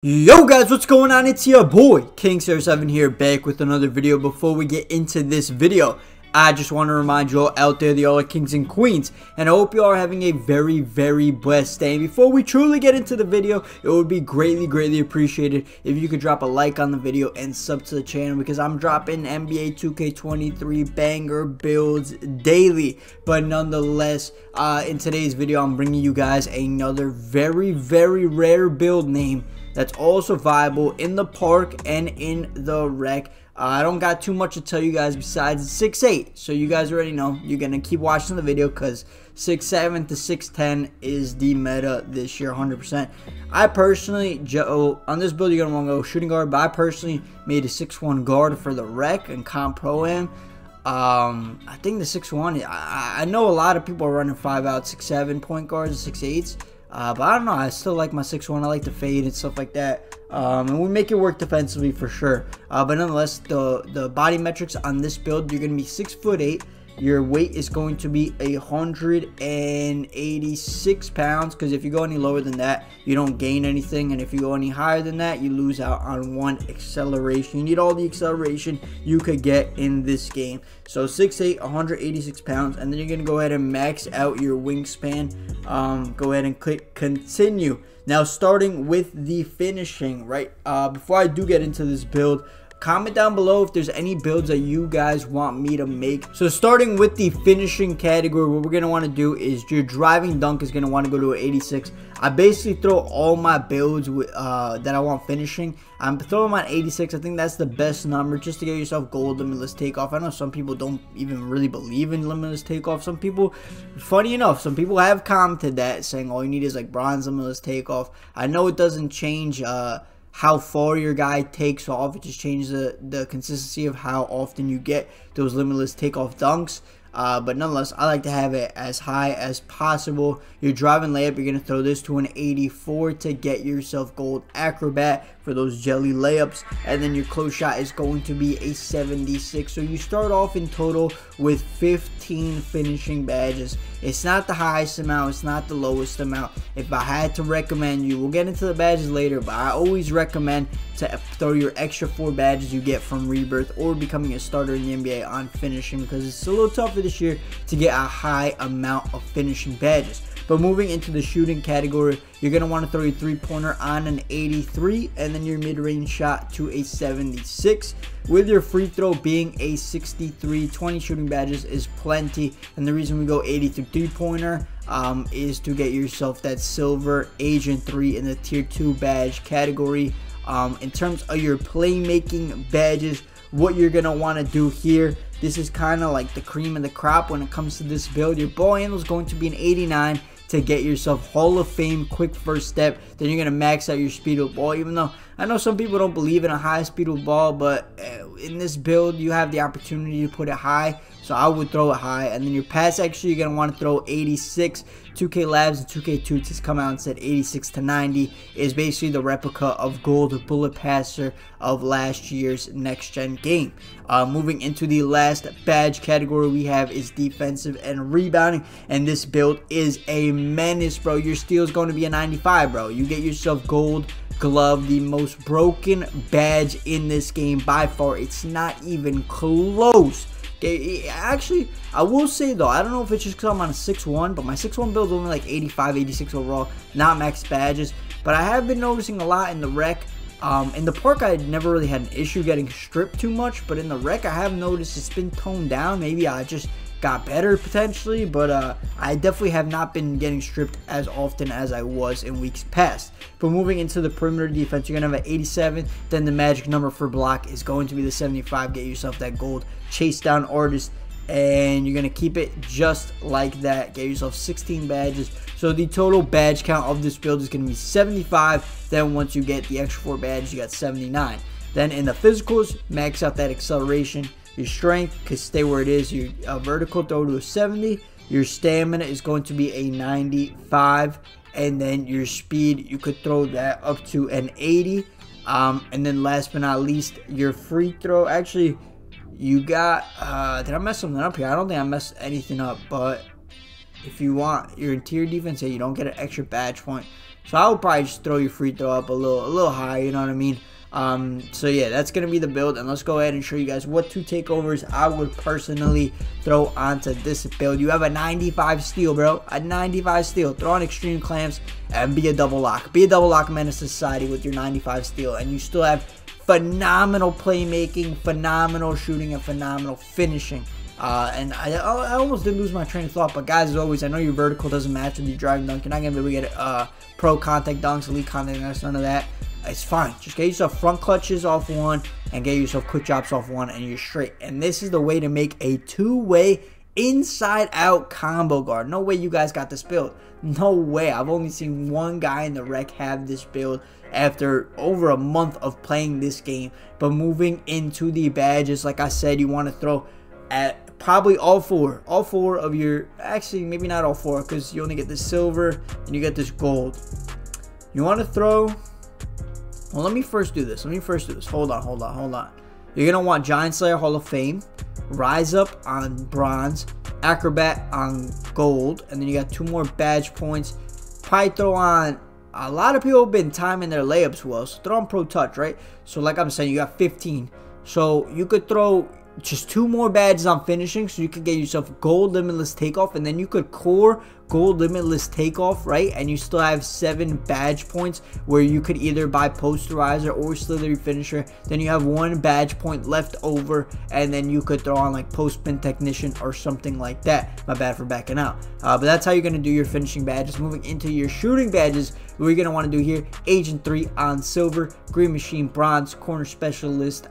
Yo guys, what's going on? It's your boy King07 here, back with another video. Before we get into this video, I just want to remind you all out there, the all kings and queens, and I hope you all are having a very blessed day. And before we truly get into the video, it would be greatly appreciated if you could drop a like on the video and sub to the channel, because I'm dropping NBA 2K23 banger builds daily. But nonetheless, in today's video, I'm bringing you guys another very rare build name that's also viable in the park and in the rec. I don't got too much to tell you guys besides 6'8", so you guys already know. You're gonna keep watching the video because 6'7" to 6'10" is the meta this year, 100%. I personally, on this build, you're gonna want to go shooting guard, but I personally made a 6'1" guard for the rec and comp pro am. I think the 6'1", I know a lot of people are running 5-out 6'7" point guards and 6'8s. But I don't know, I still like my 6'1", I like the fade and stuff like that. And we make it work defensively for sure. But nonetheless, the body metrics on this build, you're going to be 6'8". Your weight is going to be 186 pounds, because if you go any lower than that, you don't gain anything. And if you go any higher than that, you lose out on 1 acceleration. You need all the acceleration you could get in this game. So 6'8", 186 pounds. And then you're going to go ahead and max out your wingspan. Go ahead and click continue. Now, starting with the finishing, right? Before I do get into this build, comment down below if there's any builds that you guys want me to make. So starting with the finishing category, what we're going to want to do is your driving dunk is going to want to go to an 86. I basically throw all my builds with, that I want finishing. I'm throwing them on 86. I think that's the best number just to get yourself gold limitless takeoff. I know some people don't even really believe in limitless takeoff. Some people, funny enough, some people have commented that, saying all you need is like bronze limitless takeoff. I know it doesn't change how far your guy takes off. It just changes the consistency of how often you get those limitless takeoff dunks. But nonetheless, I like to have it as high as possible. Your driving layup, you're going to throw this to an 84 to get yourself gold acrobat for those jelly layups. And then your close shot is going to be a 76. So you start off in total with 15 finishing badges. It's not the highest amount, it's not the lowest amount. If I had to recommend you, we'll get into the badges later, but I always recommend to throw your extra 4 badges you get from rebirth or becoming a starter in the NBA on finishing, because it's a little tougher this year to get a high amount of finishing badges. But moving into the shooting category, you're going to want to throw your three-pointer on an 83 and then your mid-range shot to a 76. With your free throw being a 63, 20 shooting badges is plenty. And the reason we go 83 three-pointer is to get yourself that silver Agent 3 in the Tier 2 badge category. In terms of your playmaking badges, what you're going to want to do here, this is kind of like the cream of the crop when it comes to this build. Your ball handle is going to be an 89 to get yourself Hall of Fame quick first step. Then you're going to max out your speed with ball, even though I know some people don't believe in a high speed with ball, but in this build you have the opportunity to put it high, so I would throw it high. And then your pass, actually, you're going to want to throw 86. 2K Labs and 2K Toots has come out and said 86 to 90 is basically the replica of Gold Bullet Passer of last year's next gen game. Moving into the last badge category we have is defensive and rebounding, and this build is a menace, bro. Your steal is going to be a 95, bro. You get yourself gold glove, the most broken badge in this game by far. It's not even close. Okay, actually, I will say though, I don't know if it's just because I'm on a 6'1", but my 6'1" build is only like 85, 86 overall, not max badges. But I have been noticing a lot in the rec. In the park, I never really had an issue getting stripped too much, but in the rec, I have noticed it's been toned down. Maybe I just got better potentially, but I definitely have not been getting stripped as often as I was in weeks past. But moving into the perimeter defense, you're going to have an 87. Then the magic number for block is going to be the 75. Get yourself that gold chase down artist, and you're going to keep it just like that. Get yourself 16 badges. So the total badge count of this build is going to be 75. Then once you get the extra 4 badges, you got 79. Then in the physicals, max out that acceleration. Your strength could stay where it is. Your vertical throw to a 70. Your stamina is going to be a 95. And then your speed, you could throw that up to an 80. And then last but not least, your free throw. Actually, you got, did I mess something up here? I don't think I messed anything up. But if you want your interior defense, you don't get an extra badge point. So I would probably just throw your free throw up a little higher, you know what I mean? So yeah, that's going to be the build, and let's go ahead and show you guys what 2 takeovers I would personally throw onto this build. You have a 95 steal, bro, a 95 steal. Throw on extreme clamps and be a double lock. Be a double lock menace society with your 95 steal, and you still have phenomenal playmaking, phenomenal shooting, and phenomenal finishing. And I almost did lose my train of thought, but guys, as always, I know your vertical doesn't match with your driving dunk. You're not going to be able to get pro contact dunks, elite contact dunks, none of that. It's fine. Just get yourself front clutches off one and get yourself quick drops off one, and you're straight. And this is the way to make a 2-way inside out combo guard. No way you guys got this build. No way. I've only seen one guy in the rec have this build after over a month of playing this game. But moving into the badges, like I said, you want to throw at probably all four of your, actually maybe not all 4, because you only get this silver and you get this gold. You want to throw, well, let me first do this. Hold on. You're going to want Giant Slayer Hall of Fame, Rise Up on bronze, Acrobat on gold, and then you got 2 more badge points. Probably throw on, a lot of people have been timing their layups well, so throw on Pro Touch, right? So like I'm saying, you got 15. So you could throw just 2 more badges on finishing, so you could get yourself gold limitless takeoff, and then you could core gold limitless takeoff, right? And you still have 7 badge points where you could either buy posterizer or slithery finisher. Then you have 1 badge point left over, and then you could throw on like post spin technician or something like that. My bad for backing out, but that's how you're going to do your finishing badges. Moving into your shooting badges, what you're going to want to do here: Agent 3 on silver, Green Machine bronze, Corner Specialist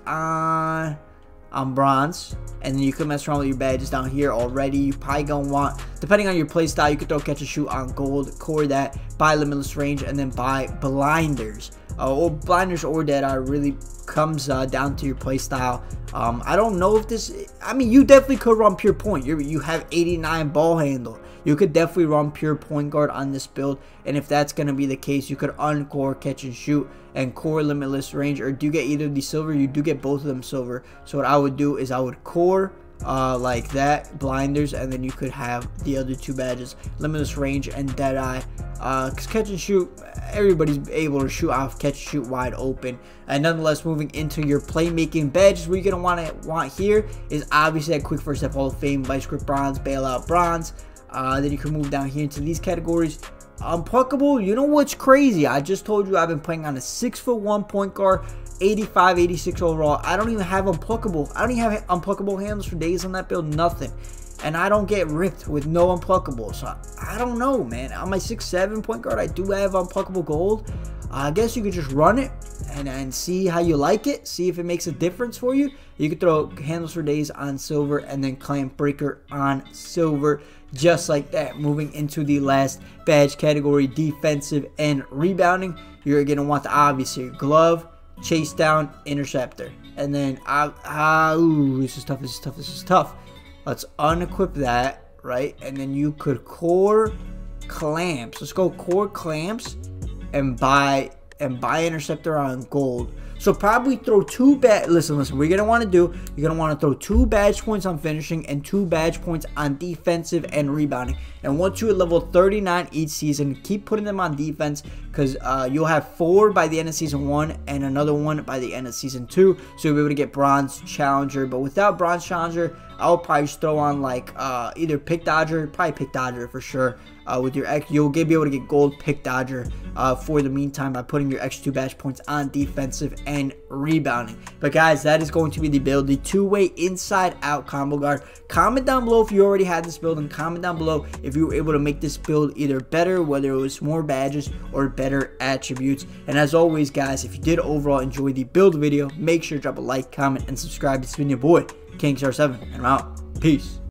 on bronze, and then you can mess around with your badges down here already. You probably gonna want, depending on your play style, you could throw catch and shoot on gold, core that, buy limitless range, and then buy blinders. Or blinders or dead eye really comes down to your play style. I don't know if this, I mean, you definitely could run pure point. You have 89 ball handle. You could definitely run pure point guard on this build, and if that's going to be the case, you could uncore catch and shoot and core limitless range, or do you get either of these silver? You do get both of them silver. So what I would do is I would core like that, blinders, and then you could have the other 2 badges, limitless range and deadeye, because catch and shoot, everybody's able to shoot off catch and shoot wide open. And nonetheless, moving into your playmaking badges, what you're gonna want here is obviously a quick first step Hall of Fame, vice grip bronze, bailout bronze. Then you can move down here into these categories. Unpluckable, you know what's crazy? I just told you I've been playing on a 6'1" point guard, 85, 86 overall. I don't even have unpluckable. I don't even have unpluckable handles for days on that build, nothing. And I don't get ripped with no unpluckable. So I don't know, man. On my 6'7" point guard, I do have unpluckable gold. I guess you could just run it and see how you like it. See if it makes a difference for you. You could throw handles for days on silver and then clamp breaker on silver. Just like that. Moving into the last badge category, defensive and rebounding. You're going to want the obvious here: glove, chase down, interceptor. And then, ooh, this is tough. Let's unequip that, right? And then you could core clamps. Let's go core clamps and buy interceptor on gold. So probably throw 2 badge. Listen. What you're gonna want to do, you're gonna want to throw 2 badge points on finishing and 2 badge points on defensive and rebounding. And once you're at level 39 each season, keep putting them on defense, because you'll have 4 by the end of season 1 and another 1 by the end of season 2. So you'll be able to get bronze challenger. But without bronze challenger, I'll probably just throw on like either pick dodger, probably pick dodger for sure. With your X, you'll be able to get gold pick dodger for the meantime by putting your extra 2 badge points on defensive and rebounding. But guys, that is going to be the build, the 2-way inside out combo guard. Comment down below if you already had this build, and comment down below if you were able to make this build either better, whether it was more badges or better attributes. And as always, guys, if you did overall enjoy the build video, make sure to drop a like, comment, and subscribe. It's been your boy, KingStar7, and I'm out. Peace.